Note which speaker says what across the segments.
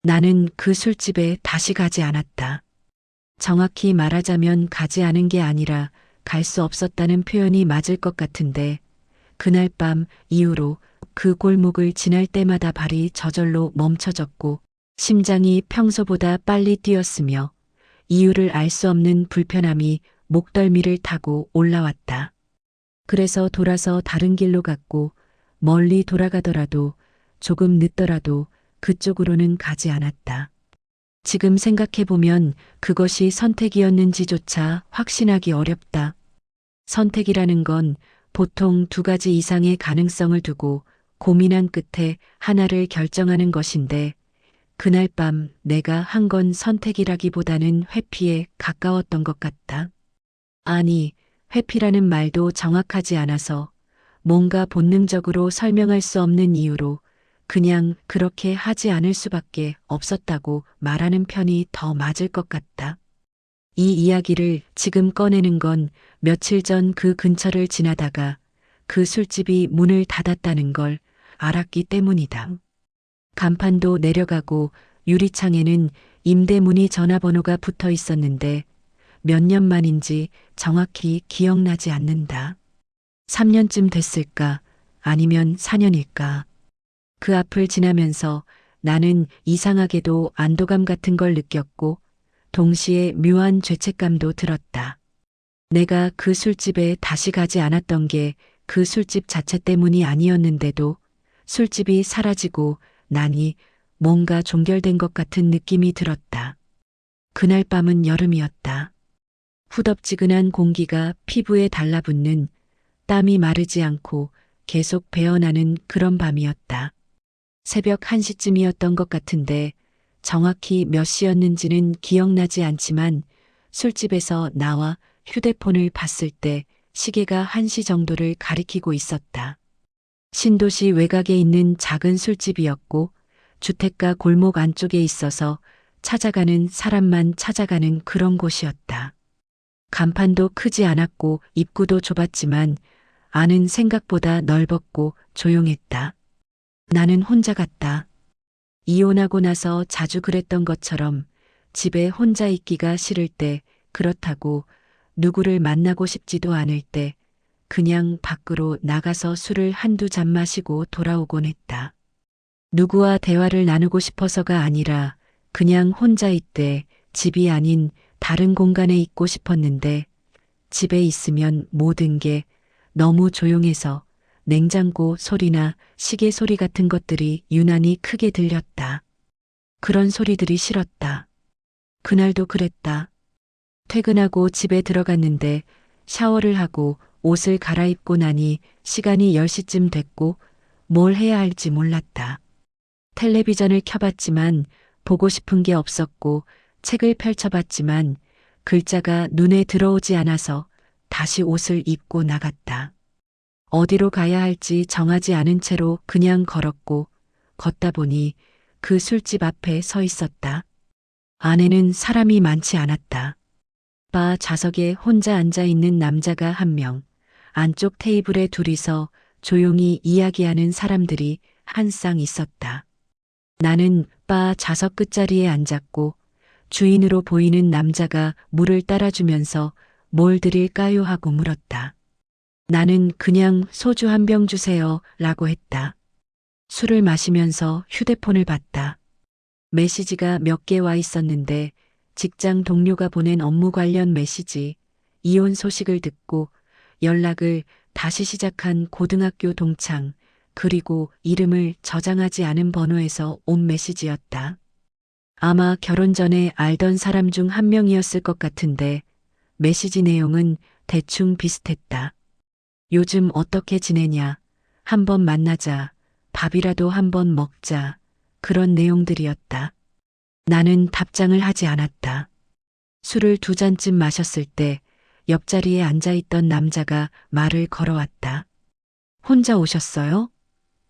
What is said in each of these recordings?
Speaker 1: 나는 그 술집에 다시 가지 않았다. 정확히 말하자면 가지 않은 게 아니라 갈 수 없었다는 표현이 맞을 것 같은데 그날 밤 이후로 그 골목을 지날 때마다 발이 저절로 멈춰졌고 심장이 평소보다 빨리 뛰었으며 이유를 알 수 없는 불편함이 목덜미를 타고 올라왔다. 그래서 돌아서 다른 길로 갔고 멀리 돌아가더라도 조금 늦더라도 그쪽으로는 가지 않았다. 지금 생각해보면 그것이 선택이었는지조차 확신하기 어렵다. 선택이라는 건 보통 두 가지 이상의 가능성을 두고 고민한 끝에 하나를 결정하는 것인데 그날 밤 내가 한 건 선택이라기보다는 회피에 가까웠던 것 같다. 아니, 회피라는 말도 정확하지 않아서 뭔가 본능적으로 설명할 수 없는 이유로 그냥 그렇게 하지 않을 수밖에 없었다고 말하는 편이 더 맞을 것 같다. 이 이야기를 지금 꺼내는 건 며칠 전 그 근처를 지나다가 그 술집이 문을 닫았다는 걸 알았기 때문이다. 간판도 내려가고 유리창에는 임대문의 전화번호가 붙어 있었는데 몇 년 만인지 정확히 기억나지 않는다. 3년쯤 됐을까? 아니면 4년일까? 그 앞을 지나면서 나는 이상하게도 안도감 같은 걸 느꼈고 동시에 묘한 죄책감도 들었다. 내가 그 술집에 다시 가지 않았던 게 그 술집 자체 때문이 아니었는데도 술집이 사라지고 나니 뭔가 종결된 것 같은 느낌이 들었다. 그날 밤은 여름이었다. 후덥지근한 공기가 피부에 달라붙는 땀이 마르지 않고 계속 배어나는 그런 밤이었다. 새벽 1시쯤이었던 것 같은데 정확히 몇 시였는지는 기억나지 않지만 술집에서 나와 휴대폰을 봤을 때 시계가 1시 정도를 가리키고 있었다. 신도시 외곽에 있는 작은 술집이었고 주택가 골목 안쪽에 있어서 찾아가는 사람만 찾아가는 그런 곳이었다. 간판도 크지 않았고 입구도 좁았지만 안은 생각보다 넓었고 조용했다. 나는 혼자 갔다. 이혼하고 나서 자주 그랬던 것처럼 집에 혼자 있기가 싫을 때, 그렇다고 누구를 만나고 싶지도 않을 때 그냥 밖으로 나가서 술을 한두 잔 마시고 돌아오곤 했다. 누구와 대화를 나누고 싶어서가 아니라 그냥 혼자 있되 집이 아닌 다른 공간에 있고 싶었는데 집에 있으면 모든 게 너무 조용해서 냉장고 소리나 시계 소리 같은 것들이 유난히 크게 들렸다. 그런 소리들이 싫었다. 그날도 그랬다. 퇴근하고 집에 들어갔는데 샤워를 하고 옷을 갈아입고 나니 시간이 10시쯤 됐고 뭘 해야 할지 몰랐다. 텔레비전을 켜봤지만 보고 싶은 게 없었고 책을 펼쳐봤지만 글자가 눈에 들어오지 않아서 다시 옷을 입고 나갔다. 어디로 가야 할지 정하지 않은 채로 그냥 걸었고 걷다 보니 그 술집 앞에 서 있었다. 안에는 사람이 많지 않았다. 바 좌석에 혼자 앉아 있는 남자가 한 명, 안쪽 테이블에 둘이서 조용히 이야기하는 사람들이 한 쌍 있었다. 나는 바 좌석 끝자리에 앉았고 주인으로 보이는 남자가 물을 따라주면서 뭘 드릴까요 하고 물었다. 나는 그냥 소주 한 병 주세요 라고 했다. 술을 마시면서 휴대폰을 봤다. 메시지가 몇 개 와 있었는데 직장 동료가 보낸 업무 관련 메시지, 이혼 소식을 듣고 연락을 다시 시작한 고등학교 동창, 그리고 이름을 저장하지 않은 번호에서 온 메시지였다. 아마 결혼 전에 알던 사람 중 한 명이었을 것 같은데 메시지 내용은 대충 비슷했다. 요즘 어떻게 지내냐? 한번 만나자. 밥이라도 한번 먹자. 그런 내용들이었다. 나는 답장을 하지 않았다. 술을 2잔쯤 마셨을 때 옆자리에 앉아있던 남자가 말을 걸어왔다. 혼자 오셨어요?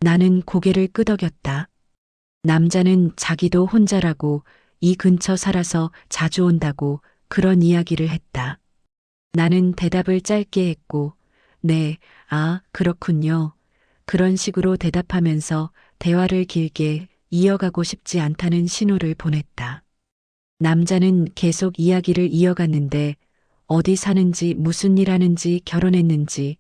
Speaker 1: 나는 고개를 끄덕였다. 남자는 자기도 혼자라고 이 근처 살아서 자주 온다고 그런 이야기를 했다. 나는 대답을 짧게 했고, 네, 아, 그렇군요. 그런 식으로 대답하면서 대화를 길게 이어가고 싶지 않다는 신호를 보냈다. 남자는 계속 이야기를 이어갔는데 어디 사는지 무슨 일 하는지 결혼했는지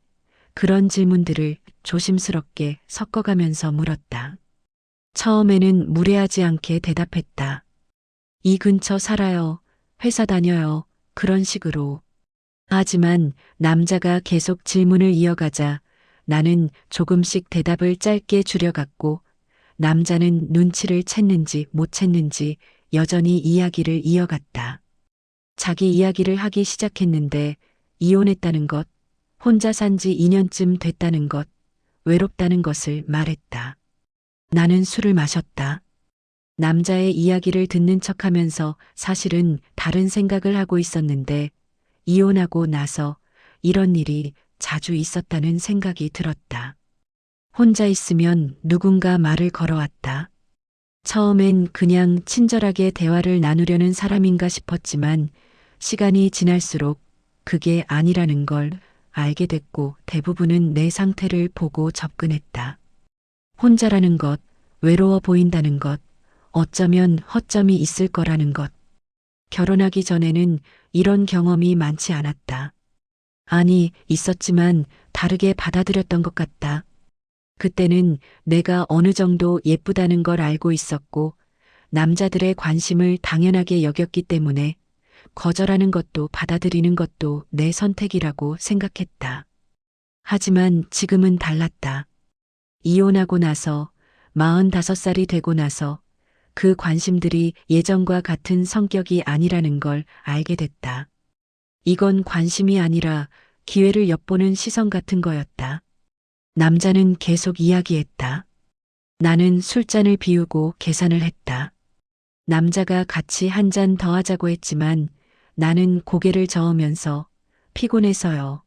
Speaker 1: 그런 질문들을 조심스럽게 섞어가면서 물었다. 처음에는 무례하지 않게 대답했다. 이 근처 살아요. 회사 다녀요. 그런 식으로. 하지만 남자가 계속 질문을 이어가자 나는 조금씩 대답을 짧게 줄여갔고 남자는 눈치를 챘는지 못 챘는지 여전히 이야기를 이어갔다. 자기 이야기를 하기 시작했는데 이혼했다는 것, 혼자 산지 2년쯤 됐다는 것, 외롭다는 것을 말했다. 나는 술을 마셨다. 남자의 이야기를 듣는 척하면서 사실은 다른 생각을 하고 있었는데 이혼하고 나서 이런 일이 자주 있었다는 생각이 들었다. 혼자 있으면 누군가 말을 걸어왔다. 처음엔 그냥 친절하게 대화를 나누려는 사람인가 싶었지만 시간이 지날수록 그게 아니라는 걸 알게 됐고 대부분은 내 상태를 보고 접근했다. 혼자라는 것, 외로워 보인다는 것, 어쩌면 허점이 있을 거라는 것. 결혼하기 전에는 이런 경험이 많지 않았다. 아니, 있었지만 다르게 받아들였던 것 같다. 그때는 내가 어느 정도 예쁘다는 걸 알고 있었고, 남자들의 관심을 당연하게 여겼기 때문에 거절하는 것도 받아들이는 것도 내 선택이라고 생각했다. 하지만 지금은 달랐다. 이혼하고 나서 45살이 되고 나서 그 관심들이 예전과 같은 성격이 아니라는 걸 알게 됐다. 이건 관심이 아니라 기회를 엿보는 시선 같은 거였다. 남자는 계속 이야기했다. 나는 술잔을 비우고 계산을 했다. 남자가 같이 한 잔 더 하자고 했지만 나는 고개를 저으면서 피곤해서요.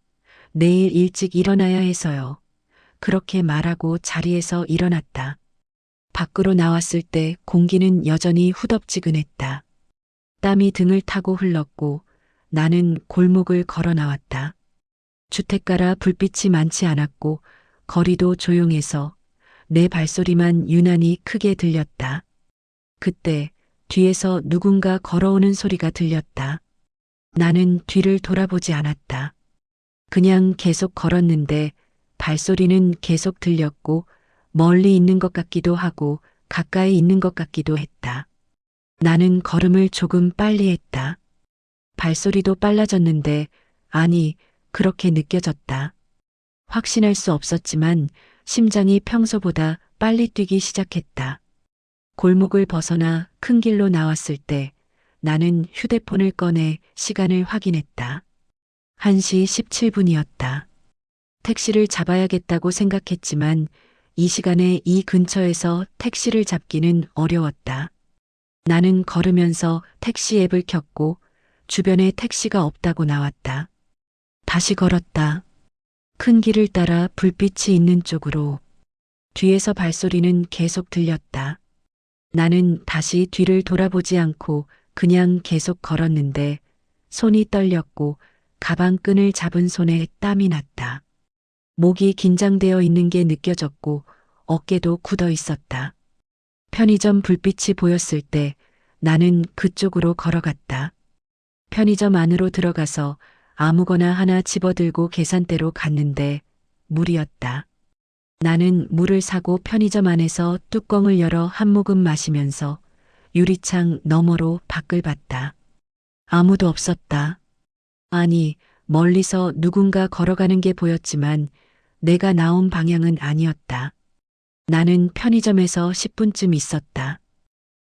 Speaker 1: 내일 일찍 일어나야 해서요. 그렇게 말하고 자리에서 일어났다. 밖으로 나왔을 때 공기는 여전히 후덥지근했다. 땀이 등을 타고 흘렀고 나는 골목을 걸어 나왔다. 주택가라 불빛이 많지 않았고 거리도 조용해서 내 발소리만 유난히 크게 들렸다. 그때 뒤에서 누군가 걸어오는 소리가 들렸다. 나는 뒤를 돌아보지 않았다. 그냥 계속 걸었는데 발소리는 계속 들렸고 멀리 있는 것 같기도 하고 가까이 있는 것 같기도 했다. 나는 걸음을 조금 빨리 했다. 발소리도 빨라졌는데 아니, 그렇게 느껴졌다. 확신할 수 없었지만 심장이 평소보다 빨리 뛰기 시작했다. 골목을 벗어나 큰 길로 나왔을 때 나는 휴대폰을 꺼내 시간을 확인했다. 1시 17분이었다. 택시를 잡아야겠다고 생각했지만 이 시간에 이 근처에서 택시를 잡기는 어려웠다. 나는 걸으면서 택시 앱을 켰고 주변에 택시가 없다고 나왔다. 다시 걸었다. 큰 길을 따라 불빛이 있는 쪽으로. 뒤에서 발소리는 계속 들렸다. 나는 다시 뒤를 돌아보지 않고 그냥 계속 걸었는데 손이 떨렸고 가방 끈을 잡은 손에 땀이 났다. 목이 긴장되어 있는 게 느껴졌고 어깨도 굳어 있었다. 편의점 불빛이 보였을 때 나는 그쪽으로 걸어갔다. 편의점 안으로 들어가서 아무거나 하나 집어들고 계산대로 갔는데 물이었다. 나는 물을 사고 편의점 안에서 뚜껑을 열어 한 모금 마시면서 유리창 너머로 밖을 봤다. 아무도 없었다. 아니, 멀리서 누군가 걸어가는 게 보였지만 내가 나온 방향은 아니었다. 나는 편의점에서 10분쯤 있었다.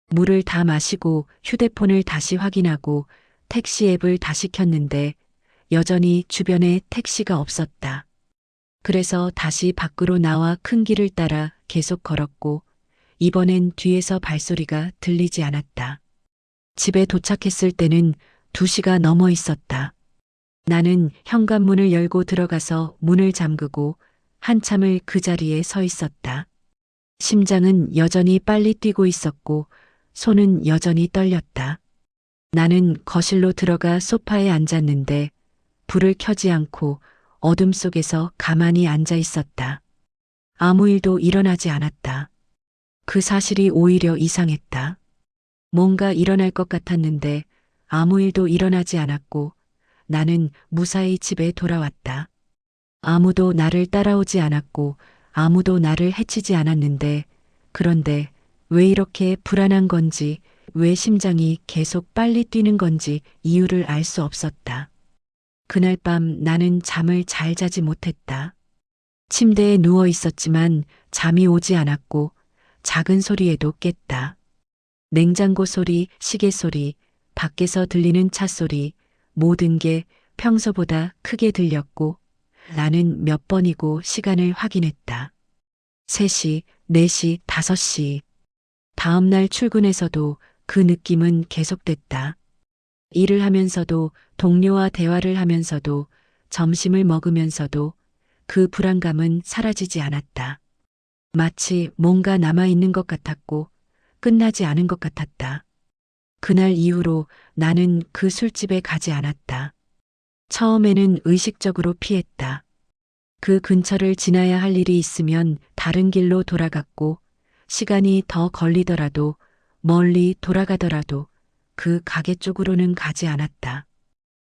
Speaker 1: 물을 다 마시고 휴대폰을 다시 확인하고 택시 앱을 다시 켰는데 여전히 주변에 택시가 없었다. 그래서 다시 밖으로 나와 큰 길을 따라 계속 걸었고 이번엔 뒤에서 발소리가 들리지 않았다. 집에 도착했을 때는 2시가 넘어 있었다. 나는 현관문을 열고 들어가서 문을 잠그고 한참을 그 자리에 서 있었다. 심장은 여전히 빨리 뛰고 있었고 손은 여전히 떨렸다. 나는 거실로 들어가 소파에 앉았는데 불을 켜지 않고 어둠 속에서 가만히 앉아 있었다. 아무 일도 일어나지 않았다. 그 사실이 오히려 이상했다. 뭔가 일어날 것 같았는데 아무 일도 일어나지 않았고 나는 무사히 집에 돌아왔다. 아무도 나를 따라오지 않았고 아무도 나를 해치지 않았는데 그런데 왜 이렇게 불안한 건지 왜 심장이 계속 빨리 뛰는 건지 이유를 알 수 없었다. 그날 밤 나는 잠을 잘 자지 못했다. 침대에 누워 있었지만 잠이 오지 않았고 작은 소리에도 깼다. 냉장고 소리, 시계 소리, 밖에서 들리는 차 소리, 모든 게 평소보다 크게 들렸고 나는 몇 번이고 시간을 확인했다. 3시, 4시, 5시. 다음날 출근해서도 그 느낌은 계속됐다. 일을 하면서도 동료와 대화를 하면서도 점심을 먹으면서도 그 불안감은 사라지지 않았다. 마치 뭔가 남아있는 것 같았고 끝나지 않은 것 같았다. 그날 이후로 나는 그 술집에 가지 않았다. 처음에는 의식적으로 피했다. 그 근처를 지나야 할 일이 있으면 다른 길로 돌아갔고 시간이 더 걸리더라도 멀리 돌아가더라도 그 가게 쪽으로는 가지 않았다.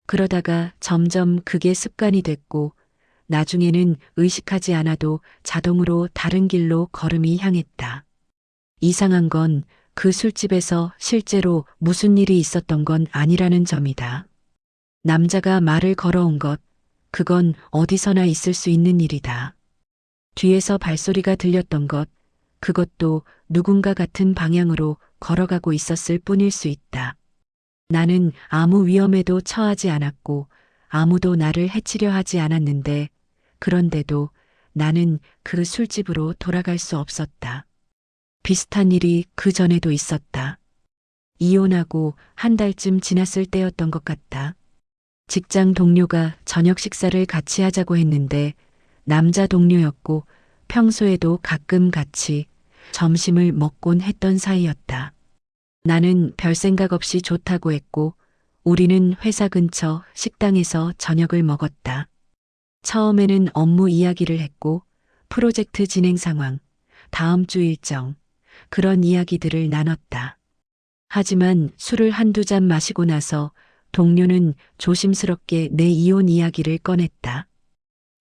Speaker 1: 그러다가 점점 그게 습관이 됐고 나중에는 의식하지 않아도 자동으로 다른 길로 걸음이 향했다. 이상한 건 그 술집에서 실제로 무슨 일이 있었던 건 아니라는 점이다. 남자가 말을 걸어온 것, 그건 어디서나 있을 수 있는 일이다. 뒤에서 발소리가 들렸던 것, 그것도 누군가 같은 방향으로 걸어가고 있었을 뿐일 수 있다. 나는 아무 위험에도 처하지 않았고 아무도 나를 해치려 하지 않았는데 그런데도 나는 그 술집으로 돌아갈 수 없었다. 비슷한 일이 그 전에도 있었다. 이혼하고 한 달쯤 지났을 때였던 것 같다. 직장 동료가 저녁 식사를 같이 하자고 했는데 남자 동료였고 평소에도 가끔 같이 점심을 먹곤 했던 사이였다. 나는 별 생각 없이 좋다고 했고 우리는 회사 근처 식당에서 저녁을 먹었다. 처음에는 업무 이야기를 했고 프로젝트 진행 상황, 다음 주 일정, 그런 이야기들을 나눴다. 하지만 술을 한두 잔 마시고 나서 동료는 조심스럽게 내 이혼 이야기를 꺼냈다.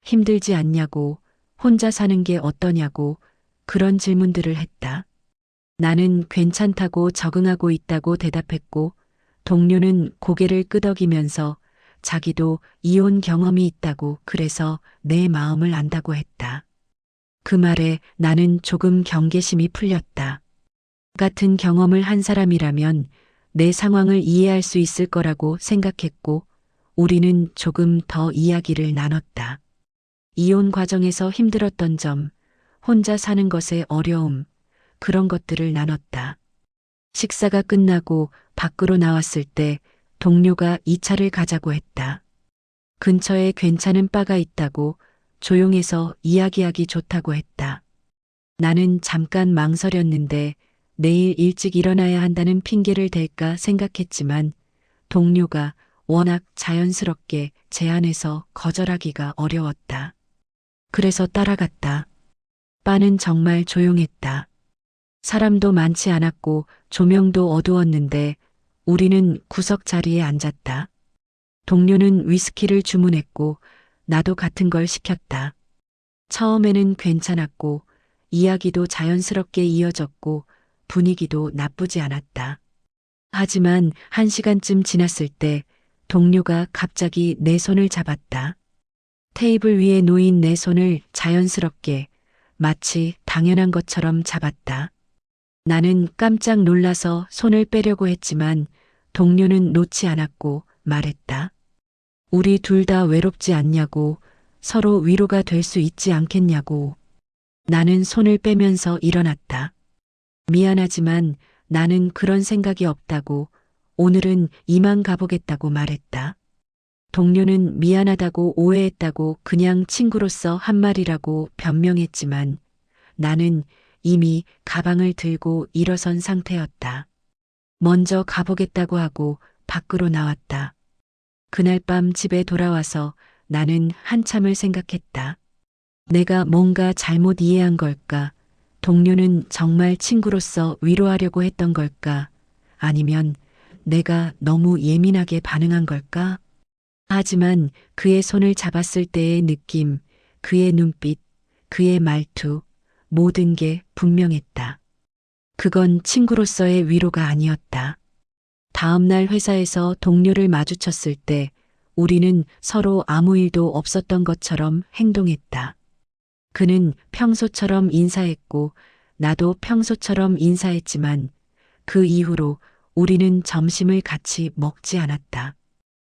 Speaker 1: 힘들지 않냐고, 혼자 사는 게 어떠냐고, 그런 질문들을 했다. 나는 괜찮다고 적응하고 있다고 대답했고, 동료는 고개를 끄덕이면서 자기도 이혼 경험이 있다고 그래서 내 마음을 안다고 했다. 그 말에 나는 조금 경계심이 풀렸다. 같은 경험을 한 사람이라면 내 상황을 이해할 수 있을 거라고 생각했고 우리는 조금 더 이야기를 나눴다. 이혼 과정에서 힘들었던 점, 혼자 사는 것의 어려움, 그런 것들을 나눴다. 식사가 끝나고 밖으로 나왔을 때 동료가 2차를 가자고 했다. 근처에 괜찮은 바가 있다고 조용해서 이야기하기 좋다고 했다. 나는 잠깐 망설였는데 내일 일찍 일어나야 한다는 핑계를 댈까 생각했지만 동료가 워낙 자연스럽게 제안해서 거절하기가 어려웠다. 그래서 따라갔다. 바는 정말 조용했다. 사람도 많지 않았고 조명도 어두웠는데 우리는 구석 자리에 앉았다. 동료는 위스키를 주문했고 나도 같은 걸 시켰다. 처음에는 괜찮았고 이야기도 자연스럽게 이어졌고 분위기도 나쁘지 않았다. 하지만 1시간쯤 지났을 때 동료가 갑자기 내 손을 잡았다. 테이블 위에 놓인 내 손을 자연스럽게 마치 당연한 것처럼 잡았다. 나는 깜짝 놀라서 손을 빼려고 했지만 동료는 놓지 않았고 말했다. 우리 둘 다 외롭지 않냐고, 서로 위로가 될 수 있지 않겠냐고. 나는 손을 빼면서 일어났다. 미안하지만 나는 그런 생각이 없다고, 오늘은 이만 가보겠다고 말했다. 동료는 미안하다고 오해했다고 그냥 친구로서 한 말이라고 변명했지만 나는 이미 가방을 들고 일어선 상태였다. 먼저 가보겠다고 하고 밖으로 나왔다. 그날 밤 집에 돌아와서 나는 한참을 생각했다. 내가 뭔가 잘못 이해한 걸까? 동료는 정말 친구로서 위로하려고 했던 걸까? 아니면 내가 너무 예민하게 반응한 걸까? 하지만 그의 손을 잡았을 때의 느낌, 그의 눈빛, 그의 말투, 모든 게 분명했다. 그건 친구로서의 위로가 아니었다. 다음 날 회사에서 동료를 마주쳤을 때 우리는 서로 아무 일도 없었던 것처럼 행동했다. 그는 평소처럼 인사했고 나도 평소처럼 인사했지만 그 이후로 우리는 점심을 같이 먹지 않았다.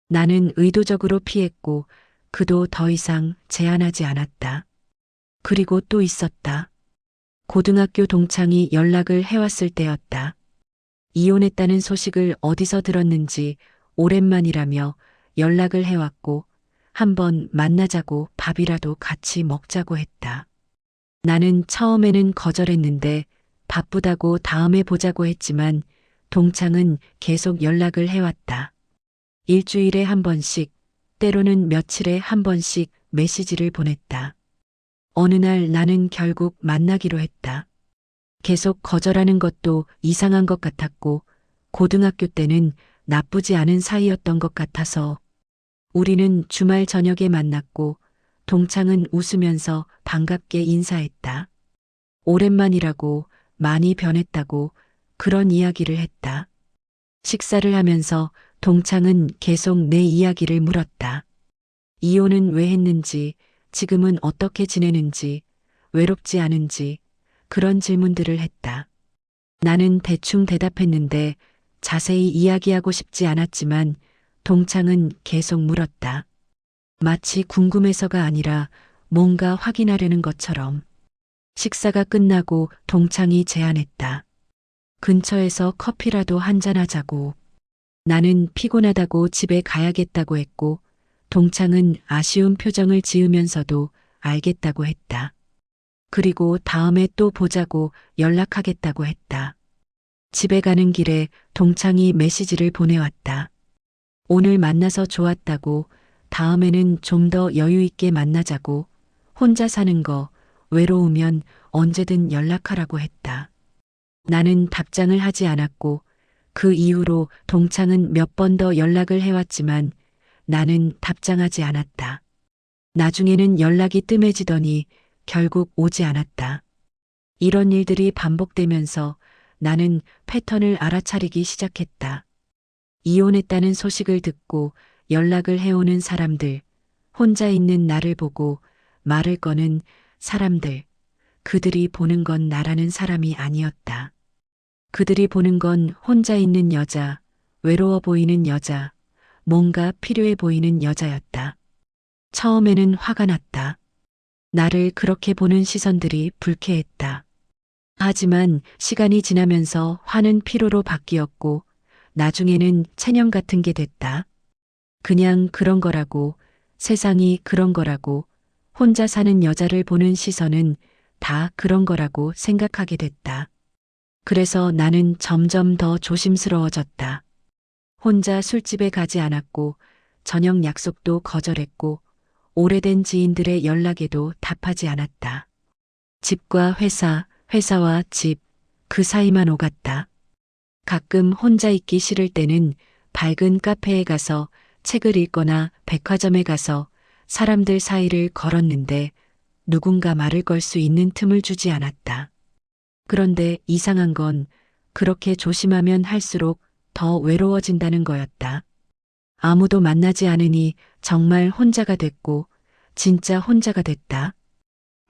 Speaker 1: 나는 의도적으로 피했고 그도 더 이상 제안하지 않았다. 그리고 또 있었다. 고등학교 동창이 연락을 해왔을 때였다. 이혼했다는 소식을 어디서 들었는지 오랜만이라며 연락을 해왔고 한번 만나자고 밥이라도 같이 먹자고 했다. 나는 처음에는 거절했는데 바쁘다고 다음에 보자고 했지만 동창은 계속 연락을 해왔다. 일주일에 한 번씩, 때로는 며칠에 한 번씩 메시지를 보냈다. 어느 날 나는 결국 만나기로 했다. 계속 거절하는 것도 이상한 것 같았고 고등학교 때는 나쁘지 않은 사이였던 것 같아서 우리는 주말 저녁에 만났고 동창은 웃으면서 반갑게 인사했다. 오랜만이라고 많이 변했다고 그런 이야기를 했다. 식사를 하면서 동창은 계속 내 이야기를 물었다. 이혼은 왜 했는지, 지금은 어떻게 지내는지, 외롭지 않은지 그런 질문들을 했다. 나는 대충 대답했는데 자세히 이야기하고 싶지 않았지만 동창은 계속 물었다. 마치 궁금해서가 아니라 뭔가 확인하려는 것처럼. 식사가 끝나고 동창이 제안했다. 근처에서 커피라도 한잔하자고. 나는 피곤하다고 집에 가야겠다고 했고 동창은 아쉬운 표정을 지으면서도 알겠다고 했다. 그리고 다음에 또 보자고 연락하겠다고 했다. 집에 가는 길에 동창이 메시지를 보내왔다. 오늘 만나서 좋았다고, 다음에는 좀 더 여유 있게 만나자고, 혼자 사는 거, 외로우면 언제든 연락하라고 했다. 나는 답장을 하지 않았고, 그 이후로 동창은 몇 번 더 연락을 해왔지만 나는 답장하지 않았다. 나중에는 연락이 뜸해지더니 결국 오지 않았다. 이런 일들이 반복되면서 나는 패턴을 알아차리기 시작했다. 이혼했다는 소식을 듣고 연락을 해오는 사람들, 혼자 있는 나를 보고 말을 거는 사람들, 그들이 보는 건 나라는 사람이 아니었다. 그들이 보는 건 혼자 있는 여자, 외로워 보이는 여자, 뭔가 필요해 보이는 여자였다. 처음에는 화가 났다. 나를 그렇게 보는 시선들이 불쾌했다. 하지만 시간이 지나면서 화는 피로로 바뀌었고 나중에는 체념 같은 게 됐다. 그냥 그런 거라고, 세상이 그런 거라고, 혼자 사는 여자를 보는 시선은 다 그런 거라고 생각하게 됐다. 그래서 나는 점점 더 조심스러워졌다. 혼자 술집에 가지 않았고 저녁 약속도 거절했고 오래된 지인들의 연락에도 답하지 않았다. 집과 회사, 회사와 집, 그 사이만 오갔다. 가끔 혼자 있기 싫을 때는 밝은 카페에 가서 책을 읽거나 백화점에 가서 사람들 사이를 걸었는데 누군가 말을 걸 수 있는 틈을 주지 않았다. 그런데 이상한 건 그렇게 조심하면 할수록 더 외로워진다는 거였다. 아무도 만나지 않으니 정말 혼자가 됐고 진짜 혼자가 됐다.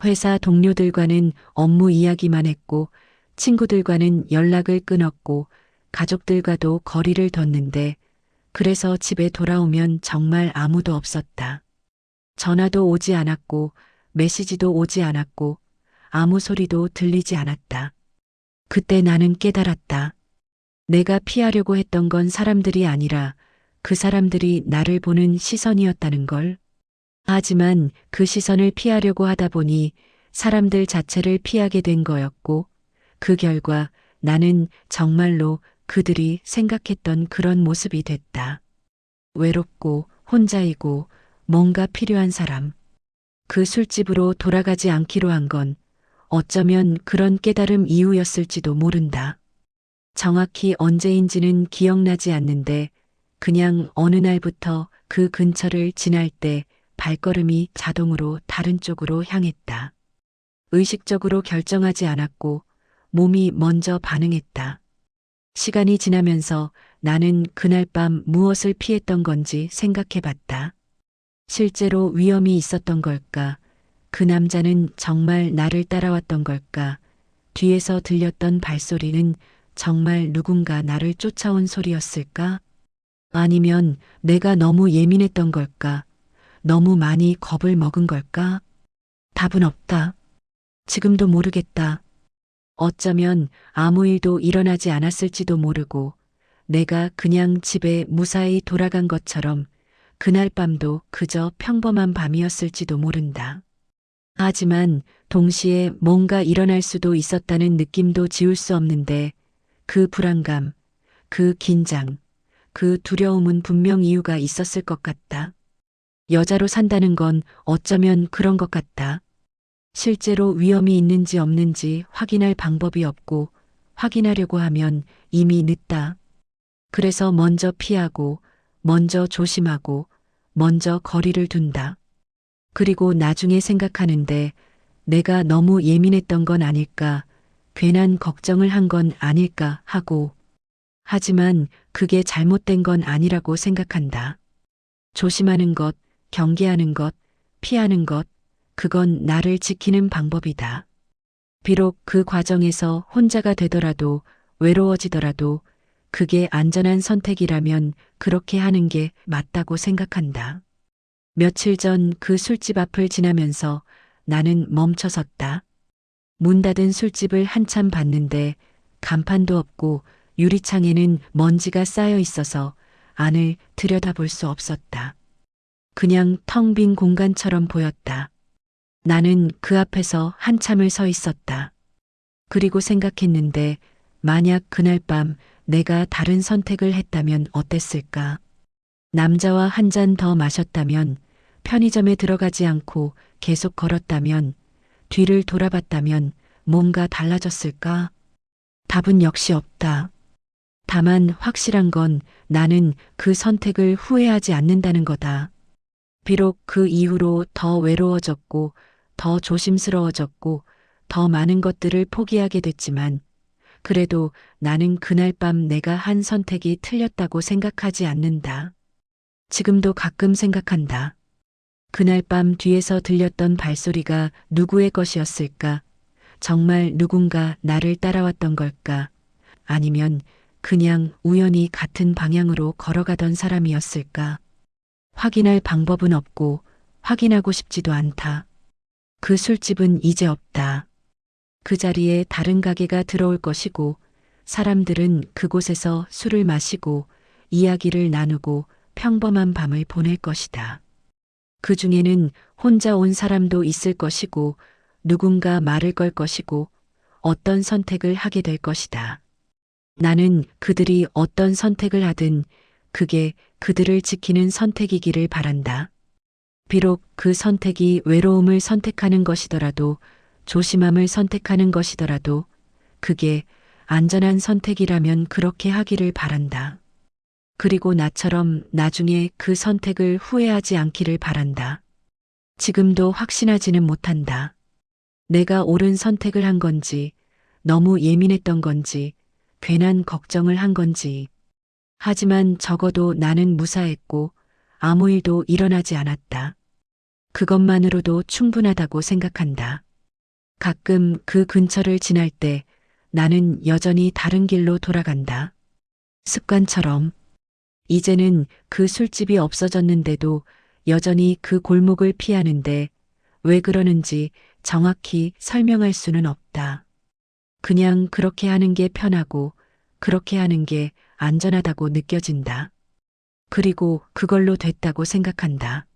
Speaker 1: 회사 동료들과는 업무 이야기만 했고 친구들과는 연락을 끊었고 가족들과도 거리를 뒀는데 그래서 집에 돌아오면 정말 아무도 없었다. 전화도 오지 않았고 메시지도 오지 않았고 아무 소리도 들리지 않았다. 그때 나는 깨달았다. 내가 피하려고 했던 건 사람들이 아니라 그 사람들이 나를 보는 시선이었다는 걸. 하지만 그 시선을 피하려고 하다 보니 사람들 자체를 피하게 된 거였고 그 결과 나는 정말로 그들이 생각했던 그런 모습이 됐다. 외롭고 혼자이고 뭔가 필요한 사람. 그 술집으로 돌아가지 않기로 한 건 어쩌면 그런 깨달음 이후였을지도 모른다. 정확히 언제인지는 기억나지 않는데 그냥 어느 날부터 그 근처를 지날 때 발걸음이 자동으로 다른 쪽으로 향했다. 의식적으로 결정하지 않았고 몸이 먼저 반응했다. 시간이 지나면서 나는 그날 밤 무엇을 피했던 건지 생각해 봤다. 실제로 위험이 있었던 걸까? 그 남자는 정말 나를 따라왔던 걸까? 뒤에서 들렸던 발소리는 정말 누군가 나를 쫓아온 소리였을까? 아니면 내가 너무 예민했던 걸까? 너무 많이 겁을 먹은 걸까? 답은 없다. 지금도 모르겠다. 어쩌면 아무 일도 일어나지 않았을지도 모르고 내가 그냥 집에 무사히 돌아간 것처럼 그날 밤도 그저 평범한 밤이었을지도 모른다. 하지만 동시에 뭔가 일어날 수도 있었다는 느낌도 지울 수 없는데 그 불안감, 그 긴장, 그 두려움은 분명 이유가 있었을 것 같다. 여자로 산다는 건 어쩌면 그런 것 같다. 실제로 위험이 있는지 없는지 확인할 방법이 없고 확인하려고 하면 이미 늦다. 그래서 먼저 피하고, 먼저 조심하고, 먼저 거리를 둔다. 그리고 나중에 생각하는데 내가 너무 예민했던 건 아닐까, 괜한 걱정을 한 건 아닐까 하고, 하지만 그게 잘못된 건 아니라고 생각한다. 조심하는 것, 경계하는 것, 피하는 것, 그건 나를 지키는 방법이다. 비록 그 과정에서 혼자가 되더라도, 외로워지더라도, 그게 안전한 선택이라면 그렇게 하는 게 맞다고 생각한다. 며칠 전 그 술집 앞을 지나면서 나는 멈춰섰다. 문 닫은 술집을 한참 봤는데 간판도 없고 유리창에는 먼지가 쌓여 있어서 안을 들여다볼 수 없었다. 그냥 텅 빈 공간처럼 보였다. 나는 그 앞에서 한참을 서 있었다. 그리고 생각했는데 만약 그날 밤 내가 다른 선택을 했다면 어땠을까? 남자와 한 잔 더 마셨다면, 편의점에 들어가지 않고 계속 걸었다면, 뒤를 돌아봤다면 뭔가 달라졌을까? 답은 역시 없다. 다만 확실한 건 나는 그 선택을 후회하지 않는다는 거다. 비록 그 이후로 더 외로워졌고, 더 조심스러워졌고, 더 많은 것들을 포기하게 됐지만, 그래도 나는 그날 밤 내가 한 선택이 틀렸다고 생각하지 않는다. 지금도 가끔 생각한다. 그날 밤 뒤에서 들렸던 발소리가 누구의 것이었을까? 정말 누군가 나를 따라왔던 걸까? 아니면 그냥 우연히 같은 방향으로 걸어가던 사람이었을까? 확인할 방법은 없고 확인하고 싶지도 않다. 그 술집은 이제 없다. 그 자리에 다른 가게가 들어올 것이고 사람들은 그곳에서 술을 마시고 이야기를 나누고 평범한 밤을 보낼 것이다. 그 중에는 혼자 온 사람도 있을 것이고 누군가 말을 걸 것이고 어떤 선택을 하게 될 것이다. 나는 그들이 어떤 선택을 하든 그게 그들을 지키는 선택이기를 바란다. 비록 그 선택이 외로움을 선택하는 것이더라도 조심함을 선택하는 것이더라도 그게 안전한 선택이라면 그렇게 하기를 바란다. 그리고 나처럼 나중에 그 선택을 후회하지 않기를 바란다. 지금도 확신하지는 못한다. 내가 옳은 선택을 한 건지, 너무 예민했던 건지, 괜한 걱정을 한 건지. 하지만 적어도 나는 무사했고 아무 일도 일어나지 않았다. 그것만으로도 충분하다고 생각한다. 가끔 그 근처를 지날 때 나는 여전히 다른 길로 돌아간다. 습관처럼. 이제는 그 술집이 없어졌는데도 여전히 그 골목을 피하는데 왜 그러는지 정확히 설명할 수는 없다. 그냥 그렇게 하는 게 편하고 그렇게 하는 게 안전하다고 느껴진다. 그리고 그걸로 됐다고 생각한다.